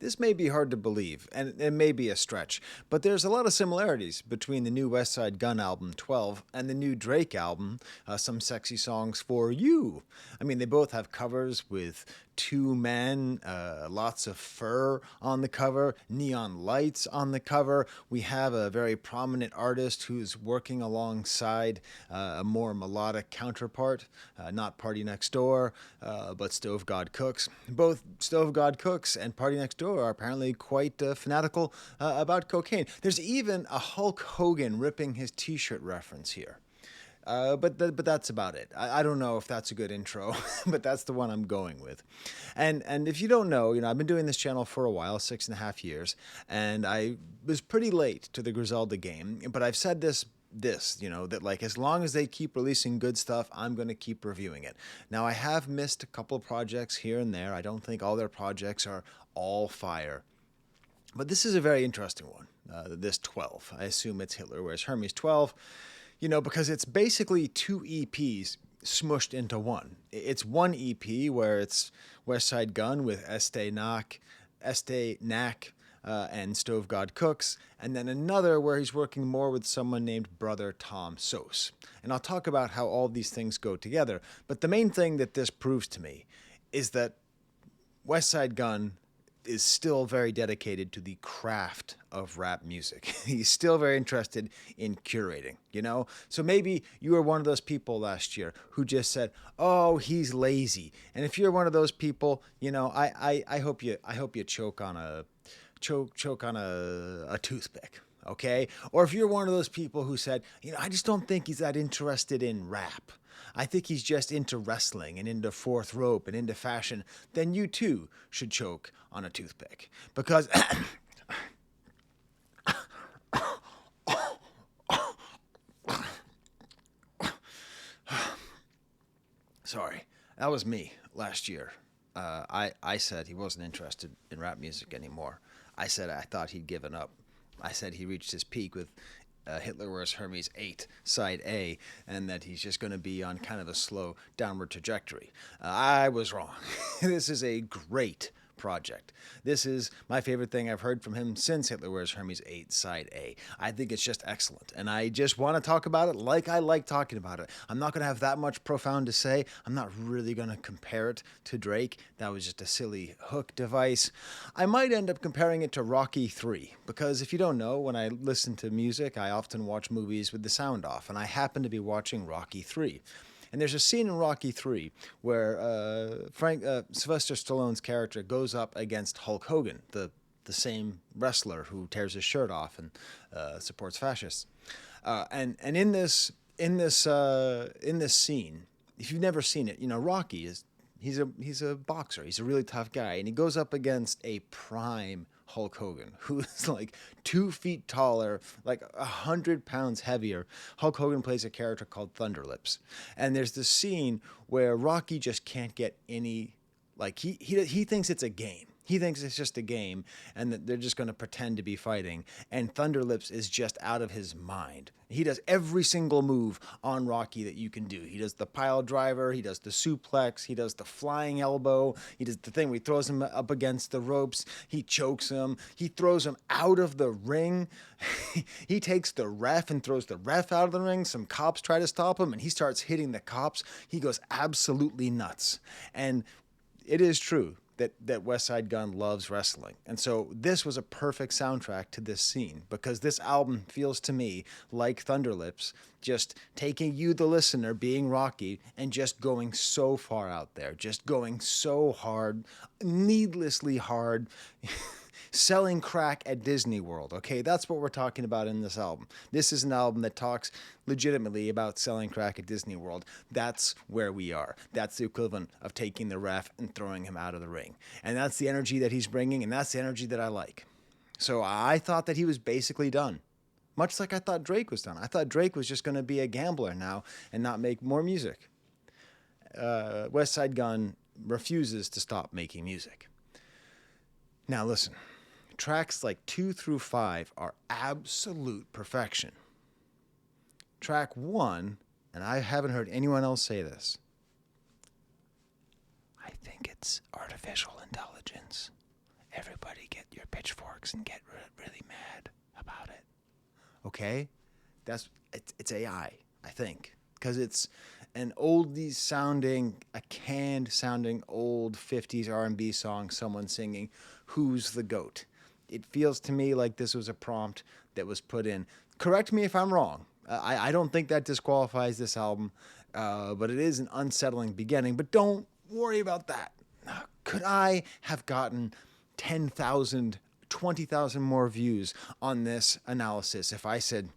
This may be hard to believe, and it may be a stretch, but there's a lot of similarities between the new Westside Gunn album 12 and the new Drake album, Some Sexy Songs for You. I mean, they both have covers with two men, lots of fur on the cover, neon lights on the cover. We have a very prominent artist who's working alongside a more melodic counterpart, not Party Next Door, but Stove God Cooks. Both Stove God Cooks and Party Next Door are apparently quite fanatical about cocaine. There's even a Hulk Hogan ripping his t-shirt reference here. But that's about it. I don't know if that's a good intro, but that's the one I'm going with. And if you don't know, I've been doing this channel for a while, 6.5 years, and I was pretty late to the Griselda game. But I've said this, that like as long as they keep releasing good stuff, I'm going to keep reviewing it. Now I have missed a couple of projects here and there. I don't think all their projects are all fire. But this is a very interesting one. This 12. I assume it's Hitler Wears Hermes 12. Because it's basically two EPs smushed into one. It's one EP where it's Westside Gunn with Este Knack, and Stove God Cooks, and then another where he's working more with someone named Brother Tom Sos. And I'll talk about how all these things go together. But the main thing that this proves to me is that Westside Gunn is still very dedicated to the craft of rap music. He's still very interested in curating, So maybe you were one of those people last year who just said, "Oh, he's lazy." And if you're one of those people, I hope you choke on a toothpick. Okay? Or if you're one of those people who said, I just don't think he's that interested in rap. I think he's just into wrestling and into fourth rope and into fashion, then you too should choke on a toothpick. Because sorry, that was me last year. I said he wasn't interested in rap music anymore. I said I thought he'd given up. I said he reached his peak with Hitler Wears Hermes 8, Side A, and that he's just going to be on kind of a slow downward trajectory. I was wrong. This is a great project. This is my favorite thing I've heard from him since Hitler Wears Hermes 8, Side A. I think it's just excellent, and I just want to talk about it like I like talking about it. I'm not going to have that much profound to say. I'm not really going to compare it to Drake. That was just a silly hook device. I might end up comparing it to Rocky 3, because if you don't know, when I listen to music, I often watch movies with the sound off, and I happen to be watching Rocky 3. And there's a scene in Rocky 3 where Sylvester Stallone's character goes up against Hulk Hogan, the same wrestler who tears his shirt off and supports fascists. And in this scene, if you've never seen it, Rocky he's a boxer. He's a really tough guy, and he goes up against a prime Hulk Hogan, who is like 2 feet taller, like 100 pounds heavier. Hulk Hogan plays a character called Thunderlips. And there's this scene where Rocky just can't get any, like he thinks it's a game. He thinks it's just a game and that they're just going to pretend to be fighting. And Thunderlips is just out of his mind. He does every single move on Rocky that you can do. He does the pile driver. He does the suplex. He does the flying elbow. He does the thing where he throws him up against the ropes. He chokes him. He throws him out of the ring. He takes the ref and throws the ref out of the ring. Some cops try to stop him and he starts hitting the cops. He goes absolutely nuts. And it is true that Westside Gunn loves wrestling. And so this was a perfect soundtrack to this scene, because this album feels to me like Thunderlips, just taking you, the listener, being Rocky, and just going so far out there, just going so hard, needlessly hard, selling crack at Disney World. Okay, that's what we're talking about in this album. This is an album that talks legitimately about selling crack at Disney World. That's where we are. That's the equivalent of taking the ref and throwing him out of the ring. And that's the energy that he's bringing, and that's the energy that I like. So I thought that he was basically done. Much like I thought Drake was done. I thought Drake was just going to be a gambler now and not make more music. Westside Gunn refuses to stop making music. Now listen. Tracks like 2 through 5 are absolute perfection. Track 1, and I haven't heard anyone else say this, I think it's artificial intelligence. everybody get your pitchforks and get really mad about it. Okay? It's AI, I think, because it's an oldies sounding, a canned sounding old 50s R&B song, someone singing "Who's the Goat." It feels to me like this was a prompt that was put in. Correct me if I'm wrong. I don't think that disqualifies this album, but it is an unsettling beginning. But don't worry about that. Could I have gotten 10,000, 20,000 more views on this analysis if I said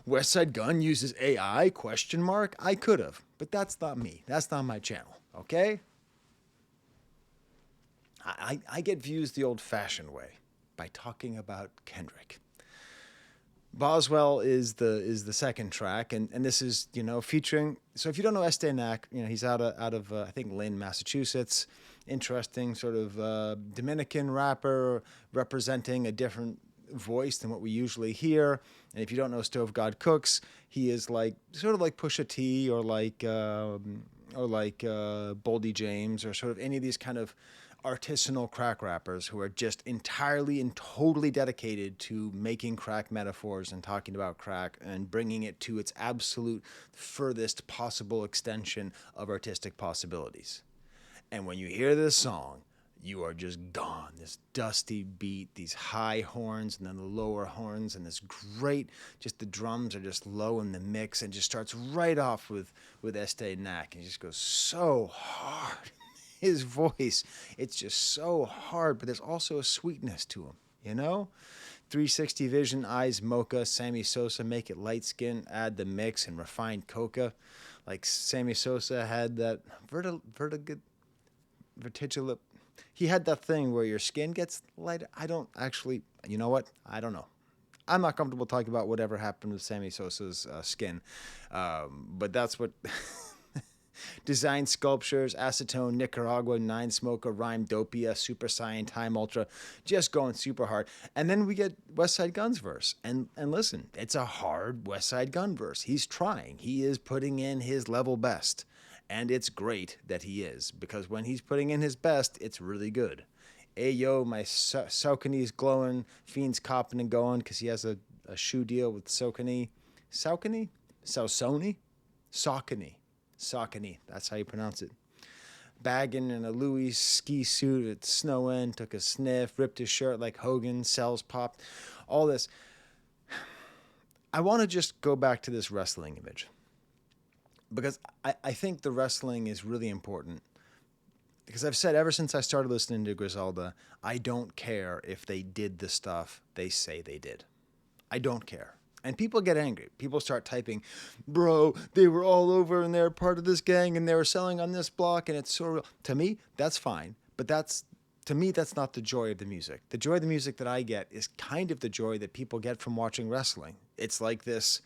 Westside Gunn uses AI question mark? I could have, but that's not me. That's not my channel. Okay? I get views the old-fashioned way, by talking about Kendrick. Boswell is the second track, and this is, featuring. So if you don't know Estee Nack, he's out of I think Lynn, Massachusetts. Interesting sort of Dominican rapper representing a different voice than what we usually hear. And if you don't know Stove God Cooks, he is like sort of like Pusha T or like Boldy James or sort of any of these kind of artisanal crack rappers who are just entirely and totally dedicated to making crack metaphors and talking about crack and bringing it to its absolute furthest possible extension of artistic possibilities. And when you hear this song, you are just gone. This dusty beat, these high horns and then the lower horns, and this great, just the drums are just low in the mix, and just starts right off with Estee Nack, and he just goes so hard. His voice, it's just so hard, but there's also a sweetness to him, 360 Vision, Eyes Mocha, Sammy Sosa, Make It Light Skin, add the mix, and refined coca. Like Sammy Sosa had that vertigo. He had that thing where your skin gets light. I don't actually, you know what? I don't know. I'm not comfortable talking about whatever happened with Sammy Sosa's skin. But that's what... Design Sculptures, Acetone, Nicaragua, Nine Smoker, Rhyme Dopia, Super Saiyan, Time Ultra, just going super hard. And then we get Westside Gunn's verse. And listen, it's a hard Westside Gunn verse. He's trying. He is putting in his level best. And it's great that he is, because when he's putting in his best, it's really good. Ayo, my Saucony's glowing, Fiend's copping and going because he has a shoe deal with Saucony. Saucony? Saucony? Saucony, that's how you pronounce it. Bagging in a Louis ski suit, it's snowing, took a sniff, ripped his shirt like Hogan, cells popped, all this. I want to just go back to this wrestling image, because I think the wrestling is really important. Because I've said ever since I started listening to Griselda, I don't care if they did the stuff they say they did. I don't care. And people get angry. People start typing, bro, they were all over and they're part of this gang and they were selling on this block and it's so real. To me, that's fine. But to me, that's not the joy of the music. The joy of the music that I get is kind of the joy that people get from watching wrestling. It's like this,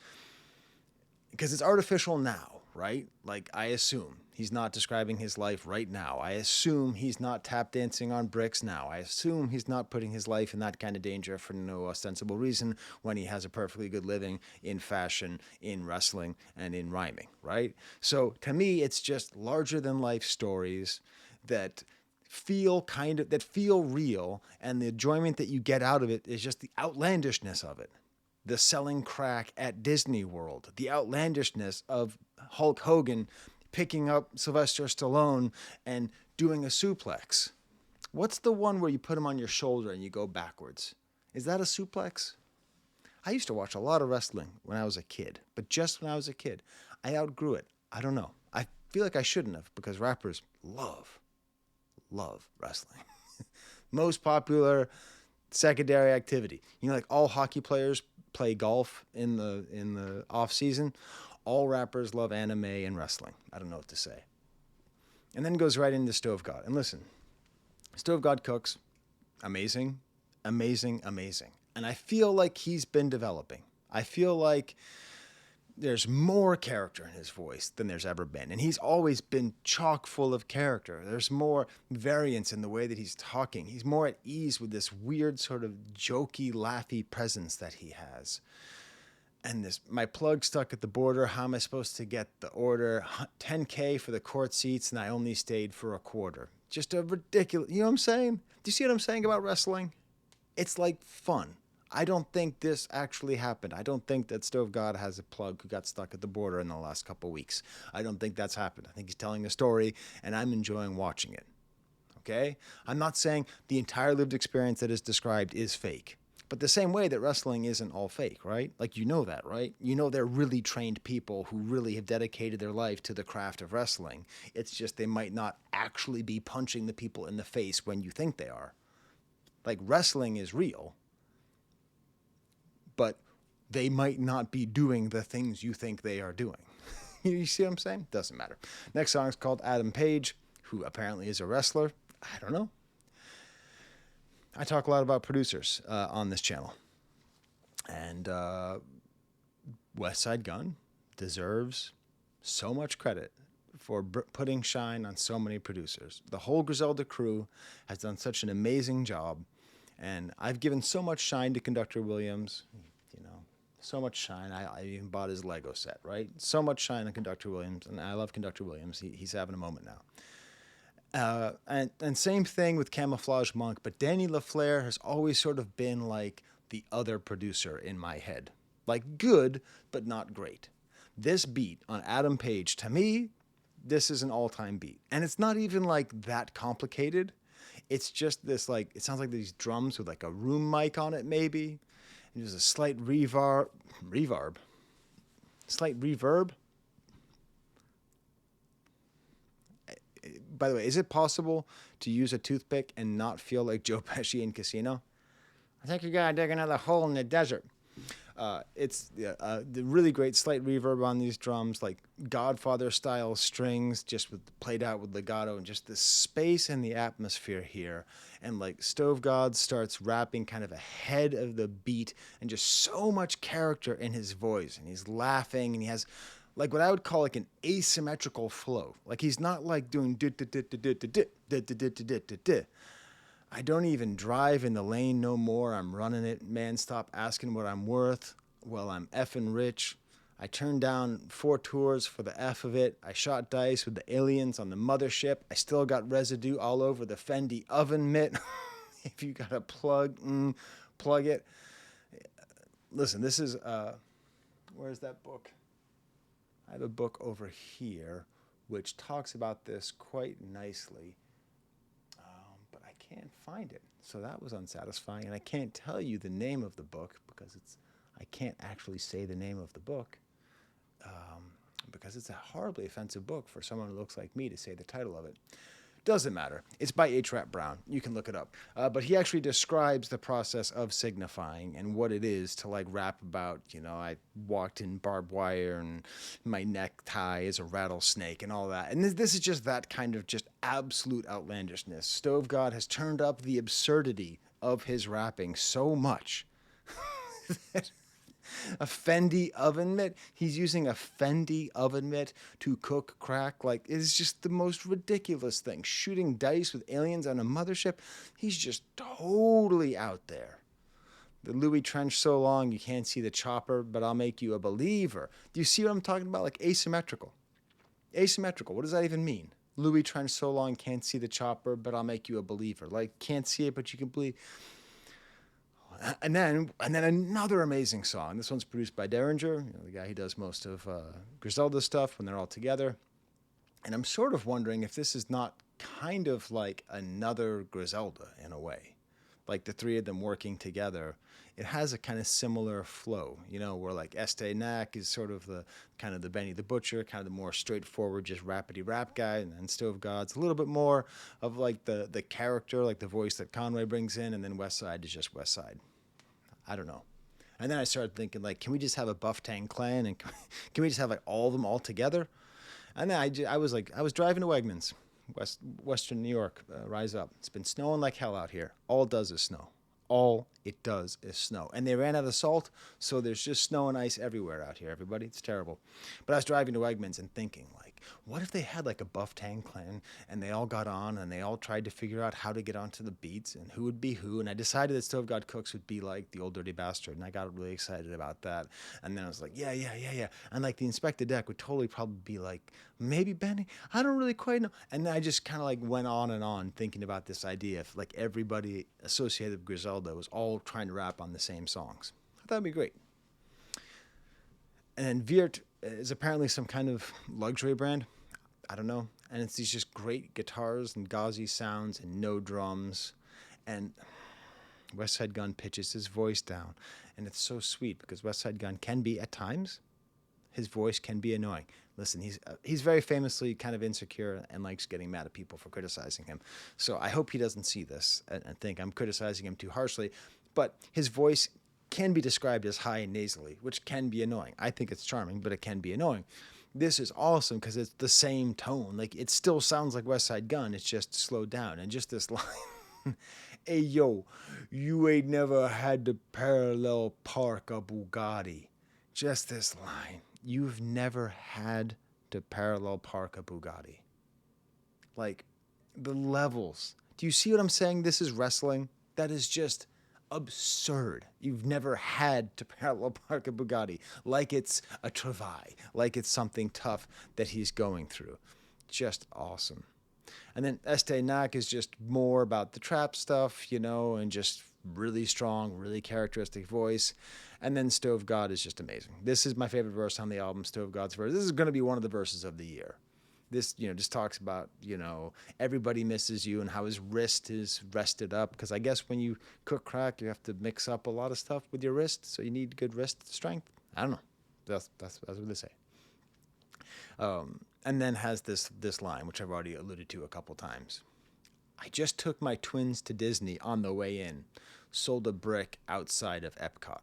because it's artificial now, right? Like, I assume he's not describing his life right now. I assume he's not tap dancing on bricks now. I assume he's not putting his life in that kind of danger for no ostensible reason when he has a perfectly good living in fashion, in wrestling, and in rhyming, right? So to me, it's just larger than life stories that feel real, and the enjoyment that you get out of it is just the outlandishness of it. The selling crack at Disney World, the outlandishness of Hulk Hogan picking up Sylvester Stallone and doing a suplex. What's the one where you put him on your shoulder and you go backwards? Is that a suplex? I used to watch a lot of wrestling when I was a kid, but just when I was a kid. I outgrew it. I don't know. I feel like I shouldn't have, because rappers love wrestling. Most popular secondary activity. Like all hockey players play golf in the off season. All rappers love anime and wrestling. I don't know what to say. And then goes right into Stove God. And listen, Stove God Cooks, amazing, amazing, amazing. And I feel like he's been developing. I feel like there's more character in his voice than there's ever been. And he's always been chock full of character. There's more variance in the way that he's talking. He's more at ease with this weird sort of jokey, laughy presence that he has. And this, my plug stuck at the border. How am I supposed to get the order? $10K for the court seats, and I only stayed for a quarter. Just a ridiculous, you know what I'm saying? Do you see what I'm saying about wrestling? It's like fun. I don't think this actually happened. I don't think that Stove God has a plug who got stuck at the border in the last couple of weeks. I don't think that's happened. I think he's telling a story, and I'm enjoying watching it. Okay? I'm not saying the entire lived experience that is described is fake. But the same way that wrestling isn't all fake, right? Like, you know that, right? You know they're really trained people who really have dedicated their life to the craft of wrestling. It's just they might not actually be punching the people in the face when you think they are. Like, wrestling is real, but they might not be doing the things you think they are doing. You see what I'm saying? Doesn't matter. Next song is called Adam Page, who apparently is a wrestler. I don't know. I talk a lot about producers on this channel. And Westside Gunn deserves so much credit for putting shine on so many producers. The whole Griselda crew has done such an amazing job. And I've given so much shine to Conductor Williams, you know, so much shine. I even bought his Lego set, right? So much shine on Conductor Williams, and I love Conductor Williams. He's having a moment now. And same thing with Camouflage Monk, but Danny LaFleur has always sort of been like the other producer in my head. Like good, but not great. This beat on Adam Page, to me, this is an all-time beat. And it's not even like that complicated. It's just this, like, it sounds like these drums with like a room mic on it, maybe. And there's a slight slight reverb. By the way, is it possible to use a toothpick and not feel like Joe Pesci in Casino? I think you gotta dig another hole in the desert. It's the really great slight reverb on these drums, like Godfather-style strings, just played out with legato, and just the space and the atmosphere here. And like Stove God starts rapping kind of ahead of the beat, and just so much character in his voice, and he's laughing, and he has like what I would call like an asymmetrical flow. Like he's not like doing I don't even drive in the lane no more. I'm running it. Man, stop asking what I'm worth. Well, I'm effing rich. I turned down 4 tours for the F of it. I shot dice with the aliens on the mothership. I still got residue all over the Fendi oven mitt. If you got a plug, plug it. Listen, this is, where's that book? I have a book over here which talks about this quite nicely. Can't find it. So that was unsatisfying. And I can't tell you the name of the book because I can't actually say the name of the book because it's a horribly offensive book for someone who looks like me to say the title of it. Doesn't matter. It's by H. Rap Brown. You can look it up. But he actually describes the process of signifying and what it is to like rap about, you know, I walked in barbed wire and my necktie is a rattlesnake and all that. And this is just that kind of just absolute outlandishness. Stove God has turned up the absurdity of his rapping so much that a Fendi oven mitt. He's using a Fendi oven mitt to cook crack. Like, it's just the most ridiculous thing. Shooting dice with aliens on a mothership. He's just totally out there. The Louis trench so long you can't see the chopper, but I'll make you a believer. Do you see what I'm talking about? Like asymmetrical. Asymmetrical. What does that even mean? Louis trench so long can't see the chopper, but I'll make you a believer. Like, can't see it, but you can believe. And then another amazing song. This one's produced by Derringer, you know, the guy who does most of Griselda stuff when they're all together. And I'm sort of wondering if this is not kind of like another Griselda in a way. Like the three of them working together. It has a kind of similar flow, you know, where like Este Knack is sort of the kind of the Benny the Butcher, kind of the more straightforward, just rappity rap guy. And then Stove God's a little bit more of like the character, like the voice that Conway brings in. And then Westside is just Westside. I don't know. And then I started thinking, like, can we just have a Buff Tang Clan and can we just have like all of them all together? And then I was driving to Wegmans, Western New York, Rise Up. It's been snowing like hell out here. All it does is snow. All it does is snow. And they ran out of salt, so there's just snow and ice everywhere out here, everybody. It's terrible. But I was driving to Wegmans and thinking, like, what if they had like a Buff Tang clan and they all got on and they all tried to figure out how to get onto the beats and who would be who? And I decided that Stove God Cooks would be like the Old Dirty Bastard, and I got really excited about that. And then I was like, yeah. And like the Inspector Deck would totally probably be like, maybe Benny? I don't really quite know. And then I just kind of like went on and on thinking about this idea if like everybody associated with Griselda was all trying to rap on the same songs. I thought that'd be great. And then Viert is apparently some kind of luxury brand. I don't know. And it's these just great guitars and gauzy sounds and no drums. And Westside Gunn pitches his voice down. And it's so sweet because Westside Gunn can be, at times, his voice can be annoying. Listen, he's very famously kind of insecure and likes getting mad at people for criticizing him. So I hope he doesn't see this and think I'm criticizing him too harshly. But his voice can be described as high and nasally, which can be annoying. I think it's charming, but it can be annoying. This is awesome because it's the same tone. Like, it still sounds like Westside Gunn. It's just slowed down. And just this line, hey, yo, you ain't never had to parallel park a Bugatti. Just this line. You've never had to parallel park a Bugatti. Like, the levels. Do you see what I'm saying? This is wrestling. That is just absurd. You've never had to parallel park a Bugatti. Like it's a travail. Like it's something tough that he's going through. Just awesome. And then Este Nak is just more about the trap stuff, and just really strong, really characteristic voice. And then Stove God is just amazing. This is my favorite verse on the album, Stove God's verse. This is going to be one of the verses of the year. This, just talks about, everybody misses you and how his wrist is rested up. Because I guess when you cook crack, you have to mix up a lot of stuff with your wrist. So you need good wrist strength. I don't know. That's what they say. And then has this line, which I've already alluded to a couple times. I just took my twins to Disney on the way in. Sold a brick outside of Epcot.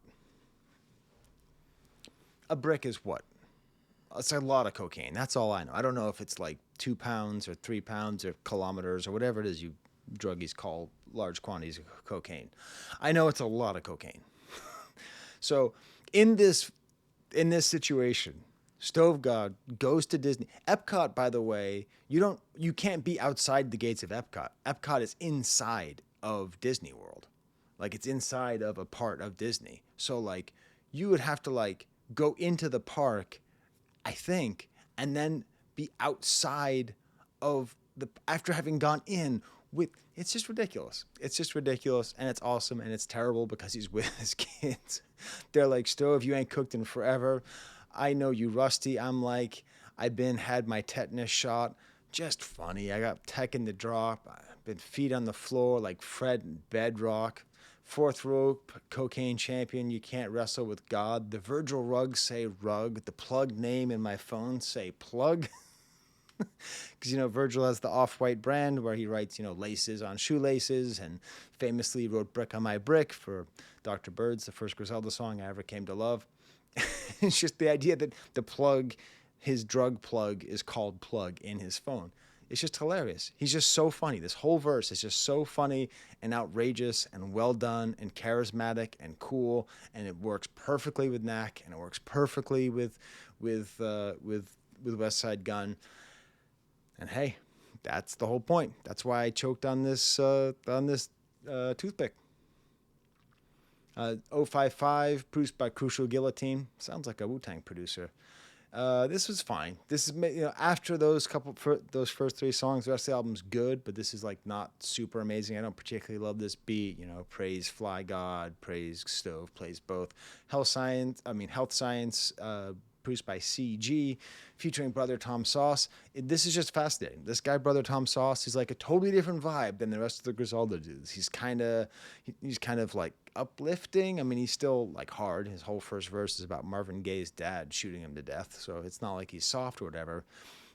A brick is what? It's a lot of cocaine. That's all I know. I don't know if it's like 2 pounds or 3 pounds or kilometers or whatever it is you druggies call large quantities of cocaine. I know it's a lot of cocaine. So in this situation, Stove God goes to Disney. Epcot, by the way, you can't be outside the gates of Epcot. Epcot is inside of Disney World. Like, it's inside of a part of Disney. So like you would have to like go into the park, I think, and then be outside of after having gone in with, it's just ridiculous. It's just ridiculous, and it's awesome, and it's terrible because he's with his kids. They're like, Stove, you ain't cooked in forever. I know you rusty. I'm like, had my tetanus shot. Just funny. I got tech in the drop. I've been feet on the floor like Fred and Bedrock. Fourth row cocaine champion, you can't wrestle with God. The Virgil rugs say rug. The plug name in my phone say plug. Because, Virgil has the Off-White brand where he writes, laces on shoelaces, and famously wrote Brick on My Brick for Dr. Bird's, the first Griselda song I ever came to love. It's just the idea that the plug, his drug plug, is called plug in his phone. It's just hilarious. He's just so funny. This whole verse is just so funny and outrageous and well done and charismatic and cool, and it works perfectly with Knack, and it works perfectly with Westside Gunn. And hey, that's the whole point. That's why I choked on this toothpick. 055, produced by Crucial Guillotine. Sounds like a Wu-Tang producer. This was fine. This is, after those first 3 songs, the rest of the album's good, but this is like not super amazing. I don't particularly love this beat. Praise Fly God, praise Stove, plays both. Health Science, produced by CG, featuring Brother Tom Sauce. This is just fascinating. This guy, Brother Tom Sauce, is like a totally different vibe than the rest of the Griselda dudes. He's kind of like uplifting. I mean, he's still like hard. His whole first verse is about Marvin Gaye's dad shooting him to death, so it's not like he's soft or whatever.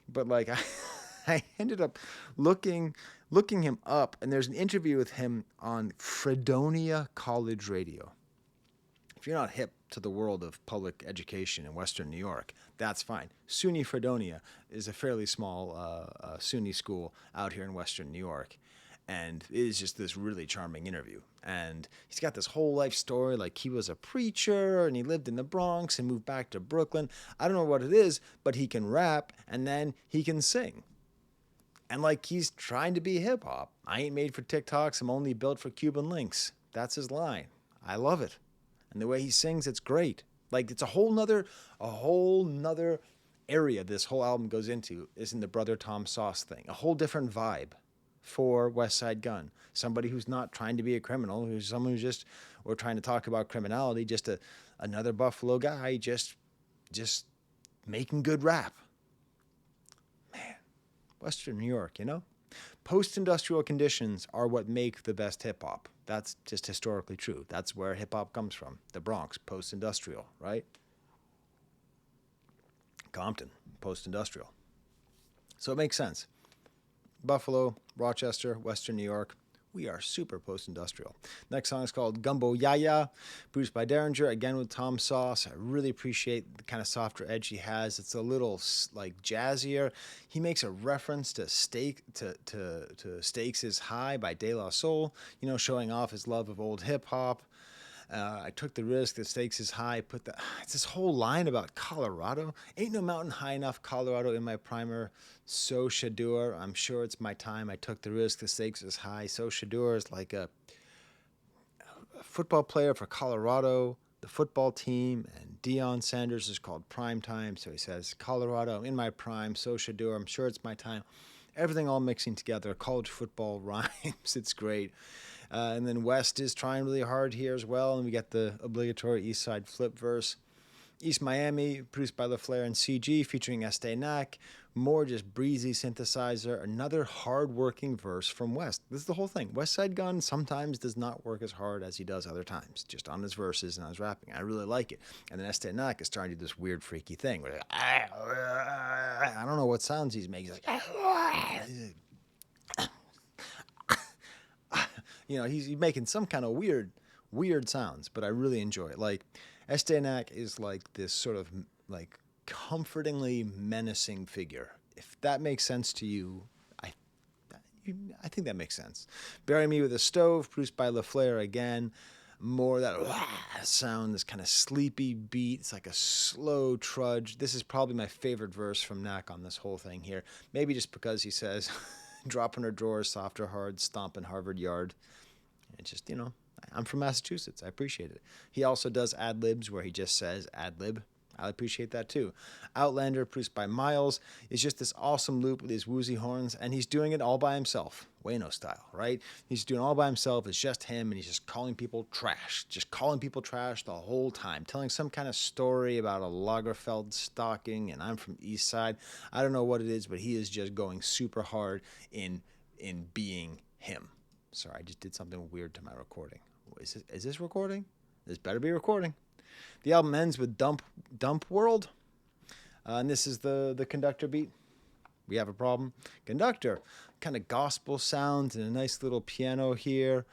But like, I ended up looking him up, and there's an interview with him on Fredonia College Radio. If you're not hip to the world of public education in Western New York, that's fine. SUNY Fredonia is a fairly small SUNY school out here in Western New York. And it is just this really charming interview. And he's got this whole life story, like he was a preacher and he lived in the Bronx and moved back to Brooklyn. I don't know what it is, but he can rap and then he can sing. And like he's trying to be hip hop. I ain't made for TikToks, I'm only built for Cuban links. That's his line. I love it. And the way he sings, it's great. Like it's a whole nother area this whole album goes into, is in the Brother Tom Sauce thing. A whole different vibe for Westside Gunn. Somebody who's not trying to be a criminal, who's someone who's just, we're trying to talk about criminality, just another Buffalo guy just making good rap. Man, Western New York, you know? Post-industrial conditions are what make the best hip-hop. That's just historically true. That's where hip-hop comes from. The Bronx, post-industrial, right? Compton, post-industrial. So it makes sense. Buffalo, Rochester, Western New York, we are super post-industrial. Next song is called Gumbo Yaya, produced by Derringer, again with Tom Sauce. I really appreciate the kind of softer edge he has. It's a little like jazzier. He makes a reference to Stakes is High by De La Soul, you know, showing off his love of old hip-hop. I took the risk, the stakes is high. It's this whole line about Colorado. Ain't no mountain high enough, Colorado in my primer. So Shadur, I'm sure it's my time. I took the risk, the stakes is high. So Shadur is like a football player for Colorado, the football team, and Deion Sanders is called Prime Time. So he says, Colorado in my prime. So Shadur, I'm sure it's my time. Everything all mixing together. College football rhymes. It's great. And then West is trying really hard here as well. And we get the obligatory East Side flip verse. East Miami, produced by LaFleur and CG, featuring Estee Nack. More just breezy synthesizer. Another hard-working verse from West. This is the whole thing. Westside Gunn sometimes does not work as hard as he does other times, just on his verses and on his rapping. I really like it. And then Estee Nack is starting to do this weird, freaky thing. Where I don't know what sounds he's making. He's like, you know, he's making some kind of weird sounds, but I really enjoy it. Like, Estenak is like this sort of like comfortingly menacing figure. If that makes sense to you, I think that makes sense. Bury Me with a Stove, produced by LaFleur again. More that sound, this kind of sleepy beat. It's like a slow trudge. This is probably my favorite verse from Knack on this whole thing here. Maybe just because he says, drop in her drawers, soft or hard, stomp in Harvard Yard. It's just, you know, I'm from Massachusetts. I appreciate it. He also does ad-libs where he just says ad-lib. I appreciate that too. Outlander, produced by Miles, is just this awesome loop with his woozy horns, and he's doing it all by himself. Wayno style, right? He's doing it all by himself. It's just him, and he's just calling people trash. Just calling people trash the whole time. Telling some kind of story about a Lagerfeld stalking, and I'm from East Side. I don't know what it is, but he is just going super hard in being him. Sorry, I just did something weird to my recording. Is this recording? This better be recording. The album ends with Dump World. And this is the conductor beat. We have a problem. Conductor, kind of gospel sounds and a nice little piano here.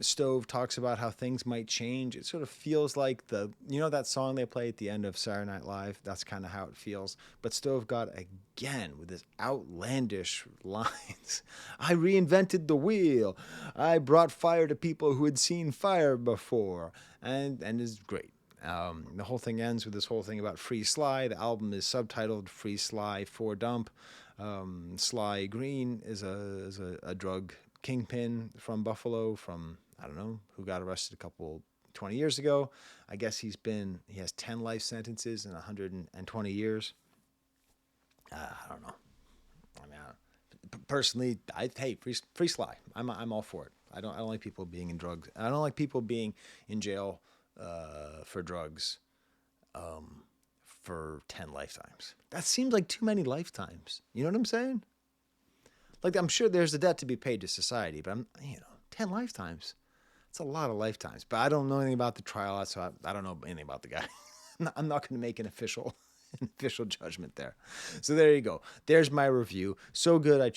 Stove talks about how things might change. It sort of feels like you know that song they play at the end of Saturday Night Live? That's kind of how it feels. But Stove got again with his outlandish lines. I reinvented the wheel. I brought fire to people who had seen fire before. And is great. The whole thing ends with this whole thing about Free Sly. The album is subtitled Free Sly for Dump. Sly Green is a drug kingpin from Buffalo, from, I don't know, who got arrested 20 years ago. I guess he has 10 life sentences in 120 years. I don't know. I mean, personally, free Sly. I'm all for it. I don't like people being in drugs. I don't like people being in jail for drugs for 10 lifetimes. That seems like too many lifetimes. You know what I'm saying? Like, I'm sure there's a debt to be paid to society, but 10 lifetimes. It's a lot of lifetimes. But I don't know anything about the trial, so I don't know anything about the guy. I'm not going to make an official judgment there. So there you go. There's my review. So good. I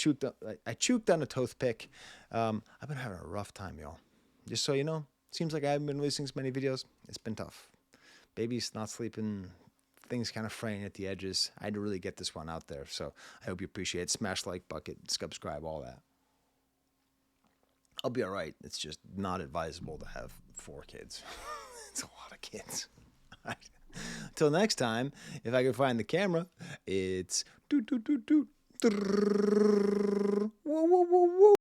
choked on a toothpick. I've been having a rough time, y'all. Just so you know, seems like I haven't been releasing so many videos. It's been tough. Baby's not sleeping. Things kind of fraying at the edges. I had to really get this one out there. So I hope you appreciate it. Smash like, bucket, subscribe, all that. I'll be all right. It's just not advisable to have 4 kids. It's a lot of kids. All right. Till next time, if I can find the camera, it's doot doot doot doot. Whoa, whoa, whoa, whoa.